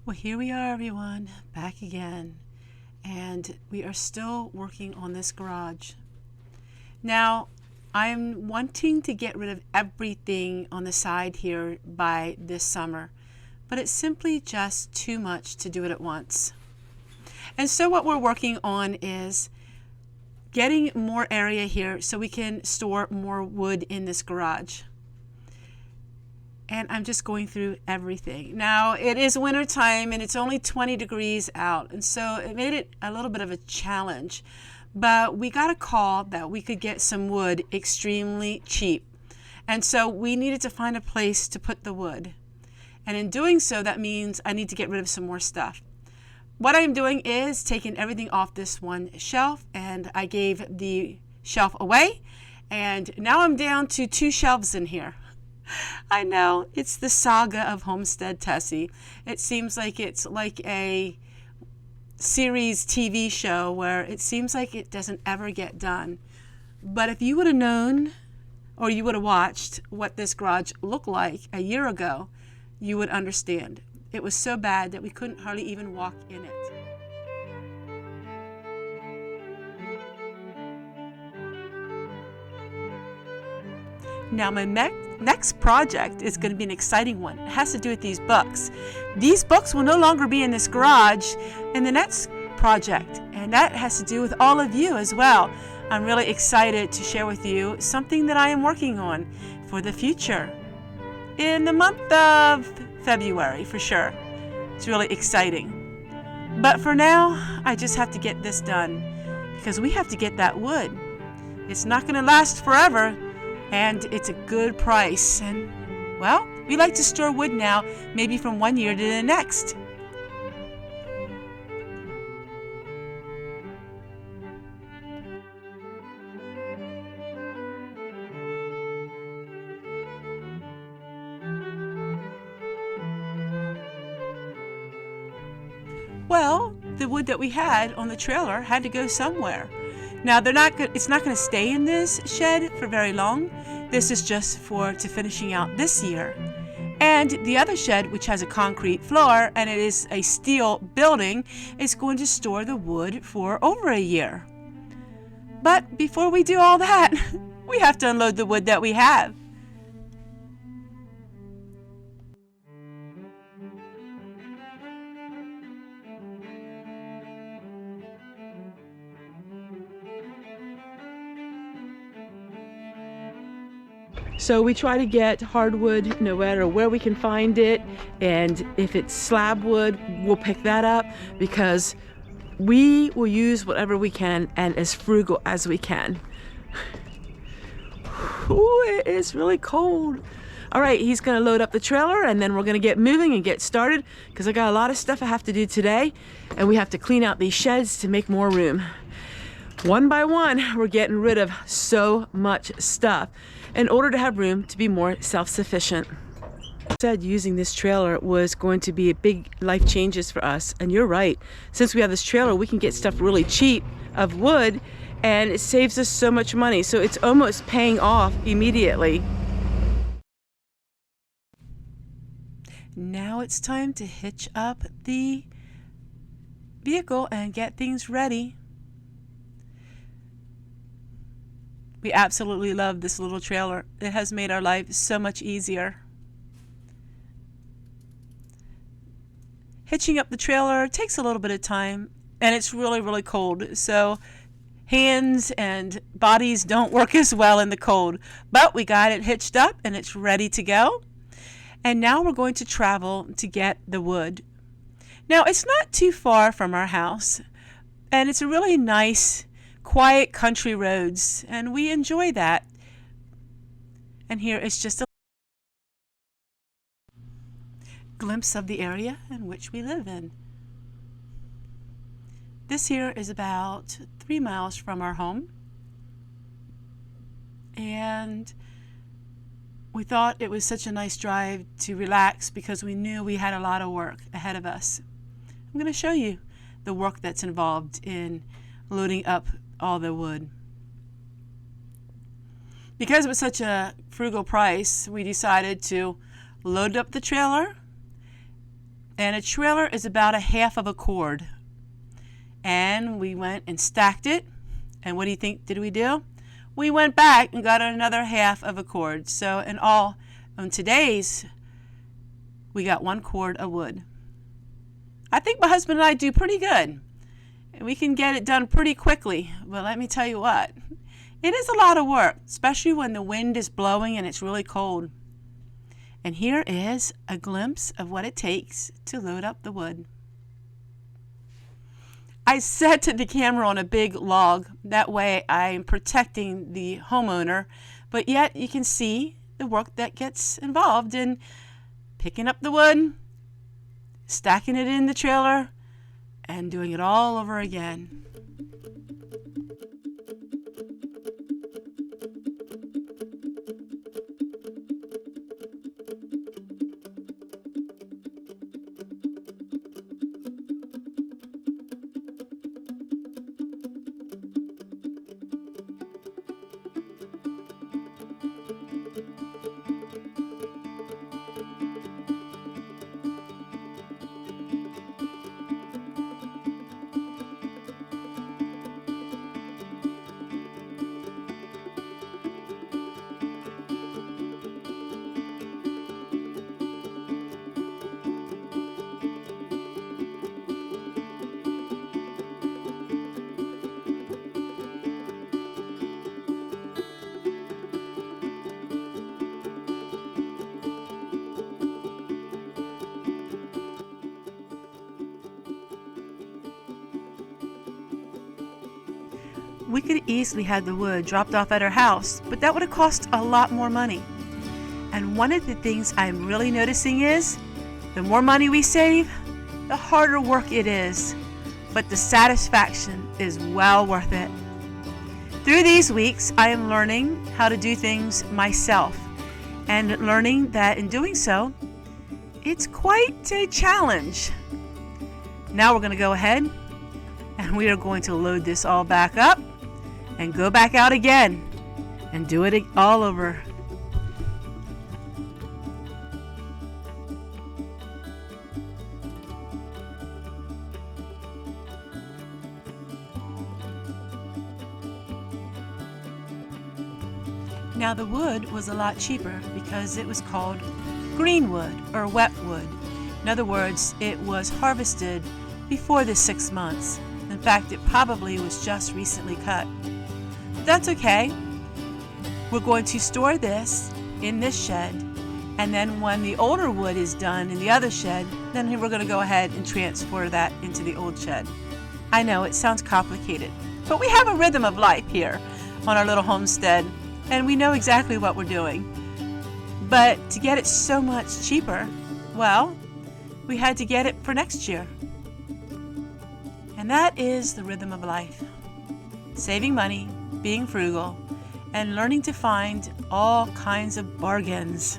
Well, here we are, everyone, back again, and we are still working on this garage. Now, I'm wanting to get rid of everything on the side here by this summer, but it's simply just too much to do it at once. And so what we're working on is getting more area here so we can store more wood in this garage. And I'm just going through everything. Now, it is winter time and it's only 20 degrees out, and so it made it a little bit of a challenge. But we got a call that we could get some wood extremely cheap. And so we needed to find a place to put the wood. And in doing so, that means I need to get rid of some more stuff. What I'm doing is taking everything off this one shelf, and I gave the shelf away. And now I'm down to 2 shelves in here. I know, it's the saga of Homestead, Tessie. It seems like it's like a series TV show where it seems like it doesn't ever get done. But if you would have known, or you would have watched what this garage looked like a year ago, you would understand. It was so bad that we couldn't hardly even walk in it. Now my next project is going to be an exciting one. It has to do with these books. These books will no longer be in this garage in the next project, and that has to do with all of you as well. I'm really excited to share with you something that I am working on for the future in the month of February for sure. It's really exciting. But for now, I just have to get this done because we have to get that wood. It's not going to last forever. And it's a good price. And, well, we like to store wood now, maybe from one year to the next. Well, the wood that we had on the trailer had to go somewhere. Now it's not going to stay in this shed for very long. This is just to finishing out this year. And the other shed, which has a concrete floor and it is a steel building, is going to store the wood for over a year. But before we do all that, we have to unload the wood that we have. So we try to get hardwood no matter where we can find it, and if it's slab wood, we'll pick that up because we will use whatever we can and as frugal as we can. Ooh, it is really cold. All right, he's gonna load up the trailer and then we're gonna get moving and get started because I got a lot of stuff I have to do today, and we have to clean out these sheds to make more room. One by one, we're getting rid of so much stuff in order to have room to be more self-sufficient. I said using this trailer was going to be a big life changes for us, and you're right. Since we have this trailer, we can get stuff really cheap of wood, and it saves us so much money. So it's almost paying off immediately. Now it's time to hitch up the vehicle and get things ready. We absolutely love this little trailer. It has made our life so much easier. Hitching up the trailer takes a little bit of time, and it's really, really cold. So hands and bodies don't work as well in the cold. But we got it hitched up and it's ready to go. And now we're going to travel to get the wood. Now it's not too far from our house, and it's a really nice quiet country roads, and we enjoy that. And here is just a glimpse of the area in which we live in. This here is about 3 miles from our home, and we thought it was such a nice drive to relax because we knew we had a lot of work ahead of us. I'm going to show you the work that's involved in loading up all the wood. Because it was such a frugal price, we decided to load up the trailer, and a trailer is about a half of a cord. And we went and stacked it, and what do you think did we do? We went back and got another half of a cord. So in all, on today's, we got 1 cord of wood. I think my husband and I do pretty good. We can get it done pretty quickly, but let me tell you what, it is a lot of work, especially when the wind is blowing and it's really cold. And here is a glimpse of what it takes to load up the wood. I set the camera on a big log, that way I am protecting the homeowner, but yet you can see the work that gets involved in picking up the wood, stacking it in the trailer, and doing it all over again. We could easily have the wood dropped off at our house, but that would have cost a lot more money. And one of the things I'm really noticing is, the more money we save, the harder work it is, but the satisfaction is well worth it. Through these weeks, I am learning how to do things myself, and learning that in doing so, it's quite a challenge. Now we're going to go ahead and we are going to load this all back up and go back out again and do it all over. Now the wood was a lot cheaper because it was called green wood or wet wood. In other words, it was harvested before the 6 months. In fact, it probably was just recently cut. That's okay. We're going to store this in this shed, and then when the older wood is done in the other shed, then we're going to go ahead and transfer that into the old shed. I know it sounds complicated, but we have a rhythm of life here on our little homestead, and we know exactly what we're doing. But to get it so much cheaper, well, we had to get it for next year. And that is the rhythm of life. Saving money, being frugal, and learning to find all kinds of bargains.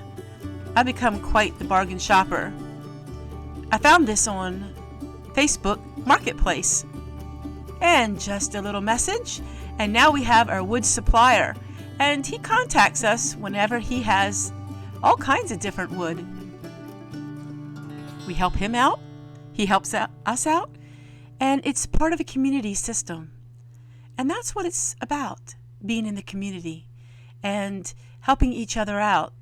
I've become quite the bargain shopper. I found this on Facebook Marketplace. And just a little message, and now we have our wood supplier, and he contacts us whenever he has all kinds of different wood. We help him out, he helps us out, and it's part of a community system. And that's what it's about, being in the community and helping each other out.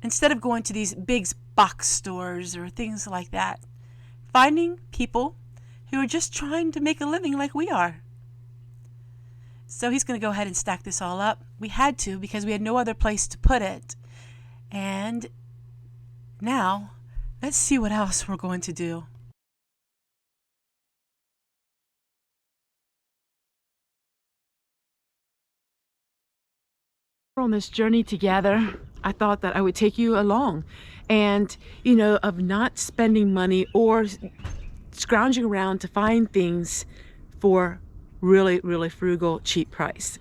Instead of going to these big box stores or things like that, finding people who are just trying to make a living like we are. So he's going to go ahead and stack this all up. We had to because we had no other place to put it. And now, let's see what else we're going to do. On this journey together, I thought that I would take you along, and of not spending money or scrounging around to find things for really frugal, cheap price.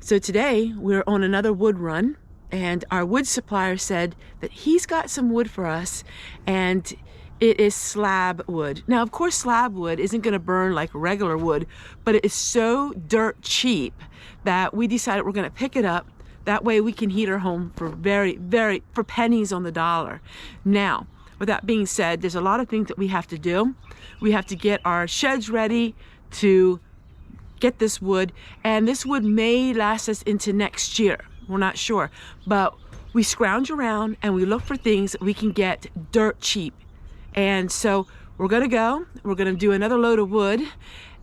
So today we're on another wood run, and our wood supplier said that he's got some wood for us, and it is slab wood. Now, of course, slab wood isn't going to burn like regular wood, but it is so dirt cheap that we decided we're going to pick it up. That way we can heat our home for for pennies on the dollar. Now, with that being said, there's a lot of things that we have to do. We have to get our sheds ready to get this wood, and this wood may last us into next year. We're not sure, but we scrounge around and we look for things that we can get dirt cheap. And so we're gonna do another load of wood,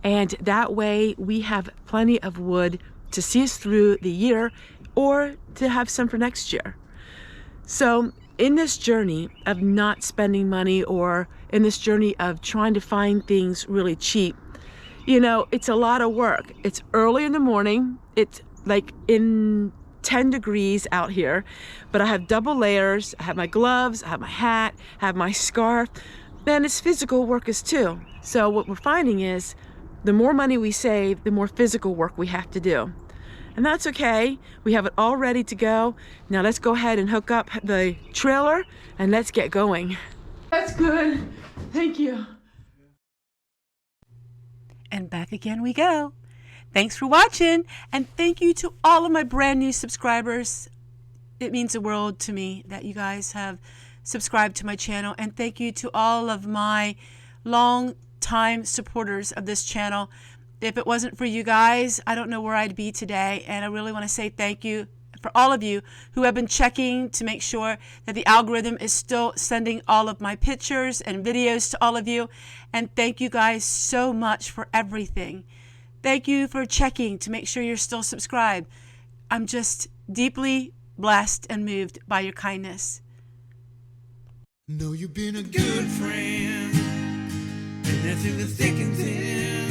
and that way we have plenty of wood to see us through the year or to have some for next year. So in this journey of not spending money, or in this journey of trying to find things really cheap, you know, it's a lot of work. It's early in the morning. It's like in 10 degrees out here, but I have double layers. I have my gloves, I have my hat, I have my scarf, and it's physical work as too. So what we're finding is the more money we save, the more physical work we have to do. And that's okay. We have it all ready to go. Now let's go ahead and hook up the trailer and let's get going. That's good. Thank you. And back again we go. Thanks for watching, and thank you to all of my brand new subscribers. It means the world to me that you guys have subscribed to my channel, and thank you to all of my long time supporters of this channel. If it wasn't for you guys, I don't know where I'd be today, and I really want to say thank you for all of you who have been checking to make sure that the algorithm is still sending all of my pictures and videos to all of you. And thank you guys so much for everything. Thank you for checking to make sure you're still subscribed. I'm just deeply blessed and moved by your kindness. Know you've been a good friend, and that's in the thick and thin.